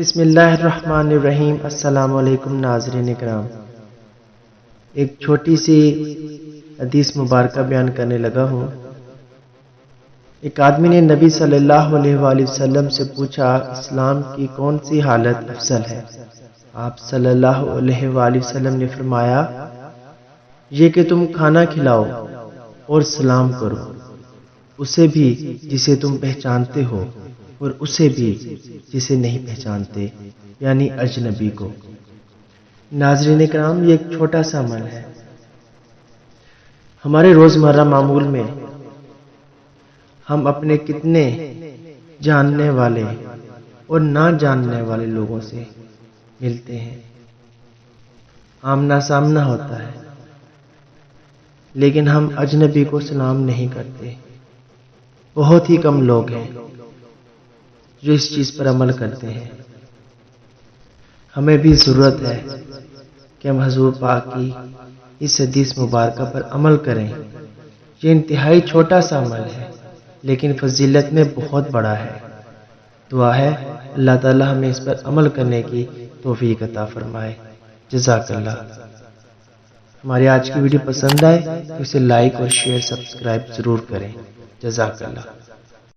بسم اللہ الرحمن الرحیم۔ السلام علیکم ناظرین اکرام، ایک چھوٹی سی حدیث مبارکہ بیان کرنے لگا ہوں۔ ایک آدمی نے نبی صلی اللہ علیہ وآلہ وسلم سے پوچھا، اسلام کی کون سی حالت افضل ہے؟ آپ صلی اللہ علیہ وآلہ وسلم نے فرمایا، یہ کہ تم کھانا کھلاؤ اور سلام کرو، اسے بھی جسے تم پہچانتے ہو اور اسے بھی جسے نہیں پہچانتے، یعنی اجنبی کو۔ ناظرین کرام، یہ ایک چھوٹا سا عمل ہے۔ ہمارے روزمرہ معمول میں ہم اپنے کتنے جاننے والے اور نہ جاننے والے لوگوں سے ملتے ہیں، آمنا سامنا ہوتا ہے، لیکن ہم اجنبی کو سلام نہیں کرتے۔ بہت ہی کم لوگ ہیں جو اس چیز پر عمل کرتے ہیں۔ ہمیں بھی ضرورت ہے کہ ہم حضور پاک کی اس حدیث مبارکہ پر عمل کریں۔ یہ انتہائی چھوٹا سا عمل ہے، لیکن فضیلت میں بہت بڑا ہے۔ دعا ہے اللہ تعالی ہمیں اس پر عمل کرنے کی توفیق عطا فرمائے۔ جزاک اللہ۔ ہماری آج کی ویڈیو پسند آئے تو اسے لائک اور شیئر سبسکرائب ضرور کریں۔ جزاک اللہ۔